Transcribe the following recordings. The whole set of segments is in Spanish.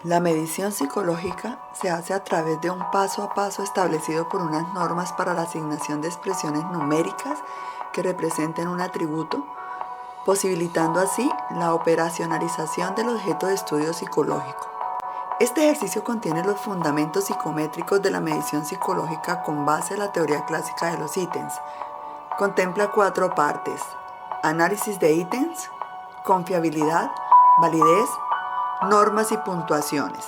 La medición psicológica se hace a través de un paso a paso establecido por unas normas para la asignación de expresiones numéricas que representen un atributo, posibilitando así la operacionalización del objeto de estudio psicológico. Este ejercicio contiene los fundamentos psicométricos de la medición psicológica con base en la teoría clásica de los ítems. Contempla 4 partes: análisis de ítems, confiabilidad, validez, normas y puntuaciones.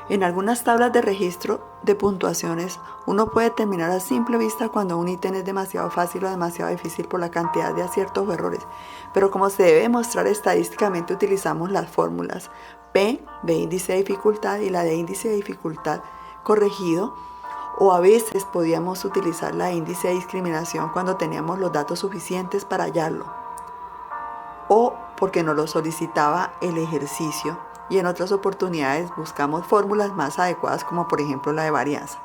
En algunas tablas de registro de puntuaciones, uno puede determinar a simple vista cuando un ítem es demasiado fácil o demasiado difícil por la cantidad de aciertos o errores, pero como se debe demostrar estadísticamente, utilizamos las fórmulas P de índice de dificultad y la de índice de dificultad corregido, o a veces podíamos utilizar la índice de discriminación cuando teníamos los datos suficientes para hallarlo, o porque nos lo solicitaba el ejercicio, y en otras oportunidades buscamos fórmulas más adecuadas, como por ejemplo la de varianza.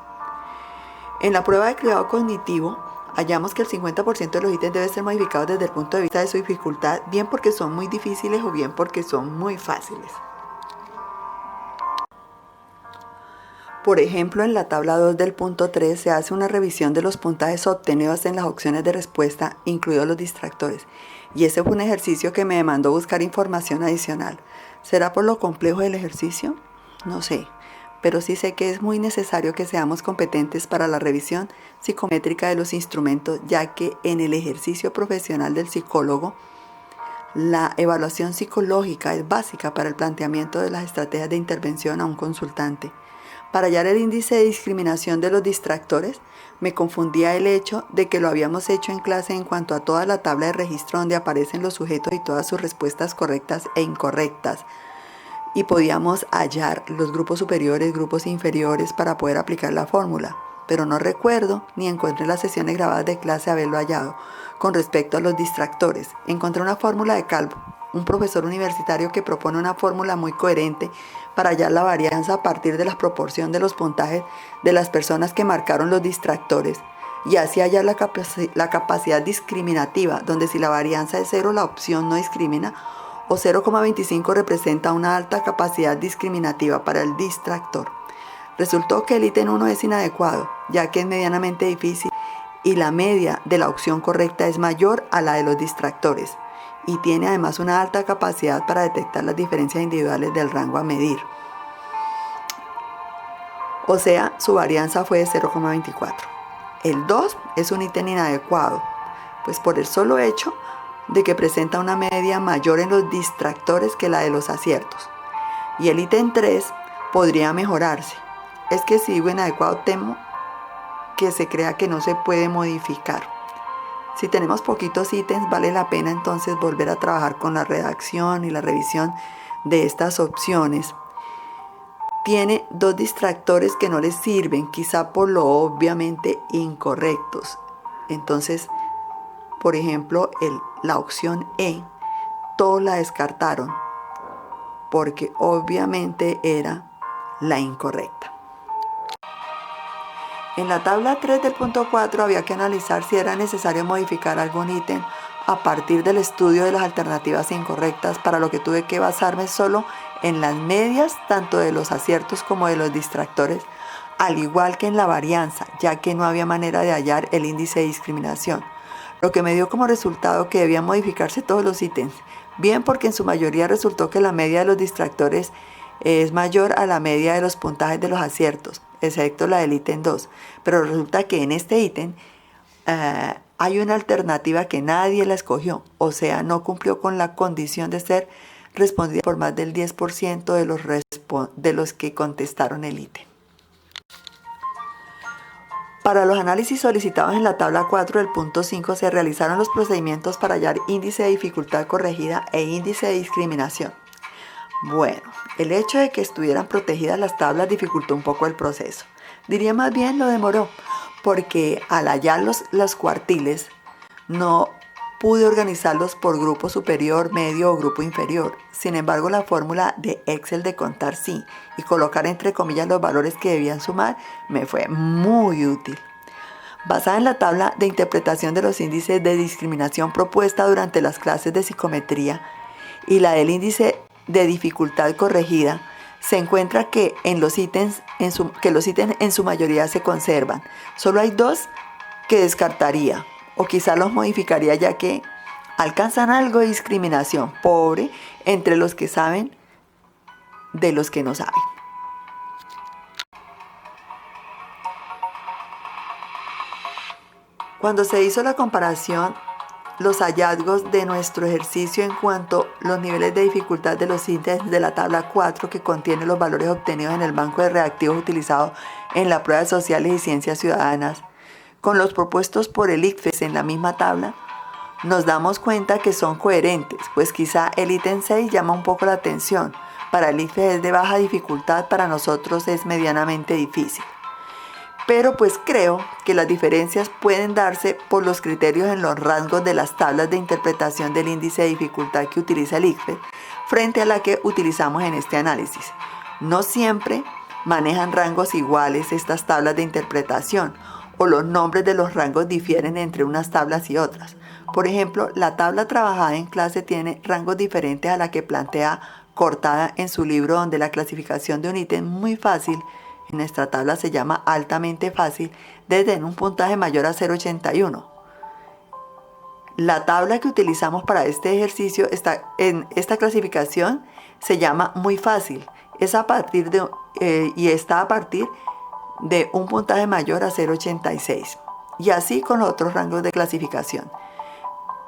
En la prueba de cribado cognitivo hallamos que el 50% de los ítems deben ser modificados desde el punto de vista de su dificultad, bien porque son muy difíciles o bien porque son muy fáciles. Por ejemplo, en la tabla 2 del punto 3 se hace una revisión de los puntajes obtenidos en las opciones de respuesta, incluidos los distractores. Y ese fue un ejercicio que me demandó buscar información adicional. ¿Será por lo complejo del ejercicio? No sé, pero sí sé que es muy necesario que seamos competentes para la revisión psicométrica de los instrumentos, ya que en el ejercicio profesional del psicólogo, la evaluación psicológica es básica para el planteamiento de las estrategias de intervención a un consultante. Para hallar el índice de discriminación de los distractores, me confundía el hecho de que lo habíamos hecho en clase en cuanto a toda la tabla de registro donde aparecen los sujetos y todas sus respuestas correctas e incorrectas. Y podíamos hallar los grupos superiores, grupos inferiores para poder aplicar la fórmula. Pero no recuerdo ni encontré las sesiones grabadas de clase haberlo hallado. Con respecto a los distractores, encontré una fórmula de Calvo, un profesor universitario que propone una fórmula muy coherente para hallar la varianza a partir de la proporción de los puntajes de las personas que marcaron los distractores, y así hallar la capacidad discriminativa, donde si la varianza es 0 la opción no discrimina, o 0,25 representa una alta capacidad discriminativa para el distractor. Resultó que el ítem 1 es inadecuado, ya que es medianamente difícil y la media de la opción correcta es mayor a la de los distractores, y tiene además una alta capacidad para detectar las diferencias individuales del rango a medir. O sea, su varianza fue de 0,24. El 2 es un ítem inadecuado, pues por el solo hecho de que presenta una media mayor en los distractores que la de los aciertos. Y el ítem 3 podría mejorarse. Es que si digo inadecuado, temo que se crea que no se puede modificar. Si tenemos poquitos ítems, vale la pena entonces volver a trabajar con la redacción y la revisión de estas opciones. Tiene 2 distractores que no les sirven, quizá por lo obviamente incorrectos. Entonces, por ejemplo, la opción E, todos la descartaron porque obviamente era la incorrecta. En la tabla 3 del punto 4 había que analizar si era necesario modificar algún ítem a partir del estudio de las alternativas incorrectas, para lo que tuve que basarme solo en las medias tanto de los aciertos como de los distractores, al igual que en la varianza, ya que no había manera de hallar el índice de discriminación, lo que me dio como resultado que debían modificarse todos los ítems, bien porque en su mayoría resultó que la media de los distractores es mayor a la media de los puntajes de los aciertos, excepto la del ítem 2, pero resulta que en este ítem hay una alternativa que nadie la escogió, o sea, no cumplió con la condición de ser respondida por más del 10% de los que contestaron el ítem. Para los análisis solicitados en la tabla 4 del punto 5 se realizaron los procedimientos para hallar índice de dificultad corregida e índice de discriminación. Bueno, el hecho de que estuvieran protegidas las tablas dificultó un poco el proceso. Diría más bien lo demoró, porque al hallar los cuartiles no pude organizarlos por grupo superior, medio o grupo inferior. Sin embargo, la fórmula de Excel de contar sí y colocar entre comillas los valores que debían sumar me fue muy útil. Basada en la tabla de interpretación de los índices de discriminación propuesta durante las clases de psicometría y la del índice de dificultad corregida, se encuentra que los ítems en su mayoría se conservan. Solo hay dos que descartaría o quizá los modificaría, ya que alcanzan algo de discriminación pobre entre los que saben de los que no saben. Cuando se hizo la comparación, los hallazgos de nuestro ejercicio en cuanto a los niveles de dificultad de los índices de la tabla 4, que contiene los valores obtenidos en el banco de reactivos utilizado en la prueba de sociales y ciencias ciudadanas, con los propuestos por el ICFES en la misma tabla, nos damos cuenta que son coherentes, pues quizá el ítem 6 llama un poco la atención. Para el ICFES es de baja dificultad, para nosotros es medianamente difícil. Pero pues creo que las diferencias pueden darse por los criterios en los rangos de las tablas de interpretación del índice de dificultad que utiliza el ICFES frente a la que utilizamos en este análisis. No siempre manejan rangos iguales estas tablas de interpretación, o los nombres de los rangos difieren entre unas tablas y otras. Por ejemplo, la tabla trabajada en clase tiene rangos diferentes a la que plantea Cortada en su libro, donde la clasificación de un ítem muy fácil en nuestra tabla se llama altamente fácil desde un puntaje mayor a 0,81. La tabla que utilizamos para este ejercicio en esta clasificación se llama muy fácil. Está a partir de un puntaje mayor a 0,86. Y así con los otros rangos de clasificación.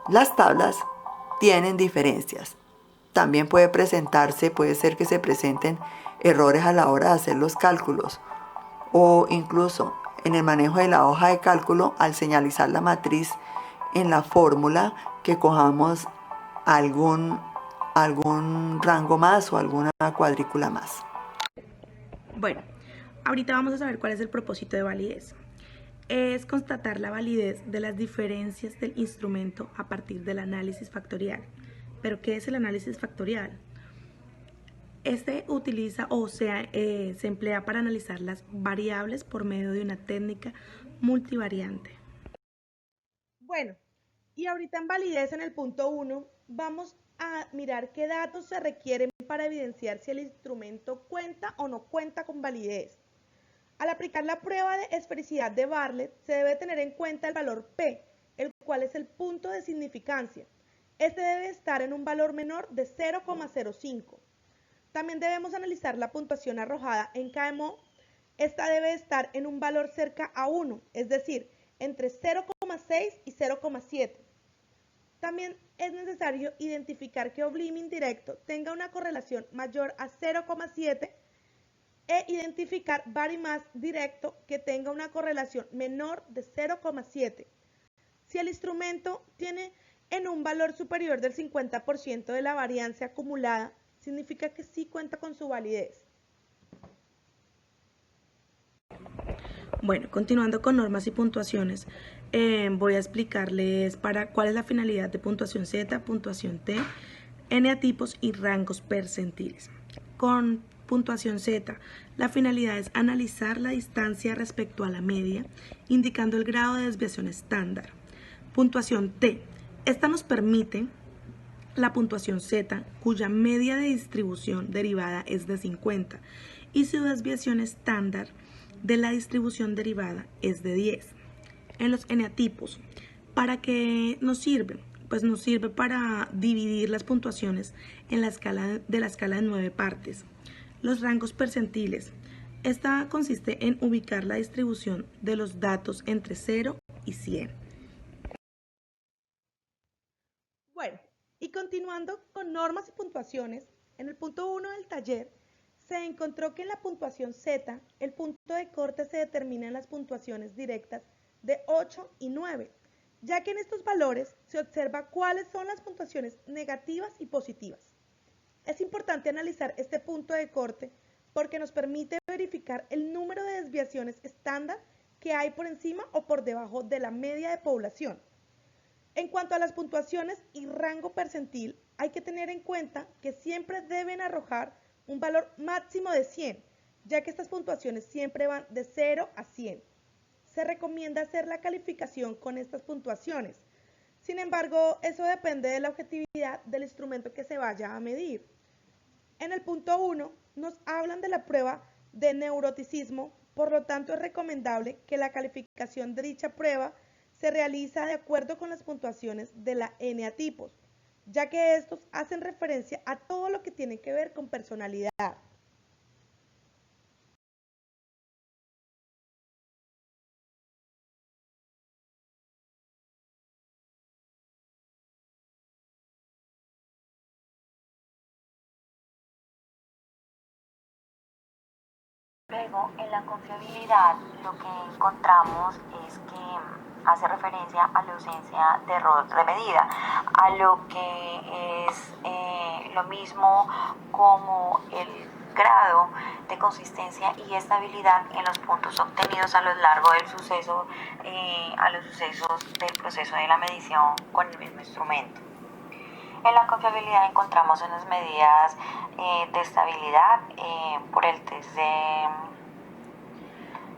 Las tablas tienen diferencias. También puede ser que se presenten errores a la hora de hacer los cálculos, o incluso en el manejo de la hoja de cálculo al señalizar la matriz en la fórmula, que cojamos algún rango más o alguna cuadrícula más. Bueno, ahorita vamos a saber cuál es el propósito de validez. Es constatar la validez de las diferencias del instrumento a partir del análisis factorial. ¿Pero qué es el análisis factorial? Este se emplea para analizar las variables por medio de una técnica multivariante. Bueno, y ahorita en validez, en el punto 1, vamos a mirar qué datos se requieren para evidenciar si el instrumento cuenta o no cuenta con validez. Al aplicar la prueba de esfericidad de Bartlett, se debe tener en cuenta el valor P, el cual es el punto de significancia. Este debe estar en un valor menor de 0,05. También debemos analizar la puntuación arrojada en KMO. Esta debe estar en un valor cerca a 1, es decir, entre 0,6 y 0,7. También es necesario identificar que oblimi indirecto tenga una correlación mayor a 0,7 e identificar varimass directo que tenga una correlación menor de 0,7. Si el instrumento tiene en un valor superior del 50% de la variancia acumulada, significa que sí cuenta con su validez. Bueno, continuando con normas y puntuaciones, voy a explicarles cuál es la finalidad de puntuación Z, puntuación T, eneatipos y rangos percentiles. Con puntuación Z, la finalidad es analizar la distancia respecto a la media, indicando el grado de desviación estándar. Puntuación T, esta nos permite la puntuación Z, cuya media de distribución derivada es de 50 y su desviación estándar de la distribución derivada es de 10. En los eneatipos, ¿para qué nos sirve? Pues nos sirve para dividir las puntuaciones en la escala de 9 partes. Los rangos percentiles. Esta consiste en ubicar la distribución de los datos entre 0 y 100. Bueno, y continuando con normas y puntuaciones, en el punto 1 del taller se encontró que en la puntuación Z, el punto de corte se determina en las puntuaciones directas de 8 y 9, ya que en estos valores se observa cuáles son las puntuaciones negativas y positivas. Es importante analizar este punto de corte porque nos permite verificar el número de desviaciones estándar que hay por encima o por debajo de la media de población. En cuanto a las puntuaciones y rango percentil, hay que tener en cuenta que siempre deben arrojar un valor máximo de 100, ya que estas puntuaciones siempre van de 0 a 100. se recomienda hacer la calificación con estas puntuaciones. Sin embargo, eso depende de la objetividad del instrumento que se vaya a medir. En el punto 1 nos hablan de la prueba de neuroticismo, por lo tanto es recomendable que la calificación de dicha prueba se realiza de acuerdo con las puntuaciones de la eneatipos, ya que estos hacen referencia a todo lo que tiene que ver con personalidad. Luego, en la confiabilidad, lo que encontramos es que hace referencia a la ausencia de error de medida, a lo que es lo mismo como el grado de consistencia y estabilidad en los puntos obtenidos a lo largo del suceso, a los sucesos del proceso de la medición con el mismo instrumento. En la confiabilidad encontramos unas medidas de estabilidad por el test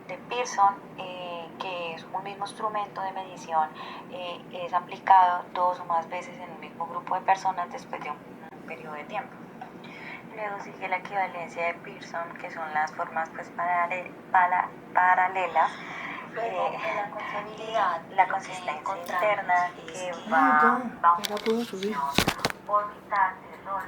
de Pearson, que es un mismo instrumento de medición, es aplicado 2 o más veces en el mismo grupo de personas después de un periodo de tiempo. Luego sigue la equivalencia de Pearson, que son las formas pues, paralelas. En la confiabilidad, la consistencia interna que va a orbital de error.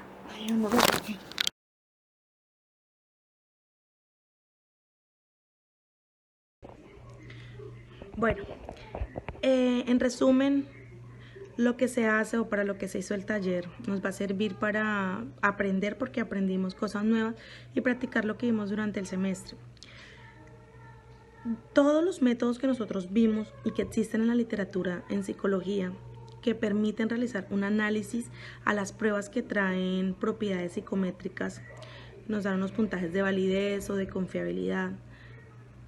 Bueno, en resumen, lo que se hace o para lo que se hizo el taller nos va a servir para aprender porque aprendimos cosas nuevas y practicar lo que vimos durante el semestre. Todos los métodos que nosotros vimos y que existen en la literatura en psicología que permiten realizar un análisis a las pruebas que traen propiedades psicométricas nos dan unos puntajes de validez o de confiabilidad.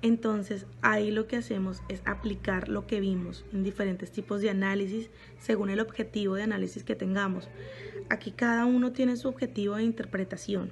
Entonces ahí lo que hacemos es aplicar lo que vimos en diferentes tipos de análisis según el objetivo de análisis que tengamos. Aquí cada uno tiene su objetivo de interpretación.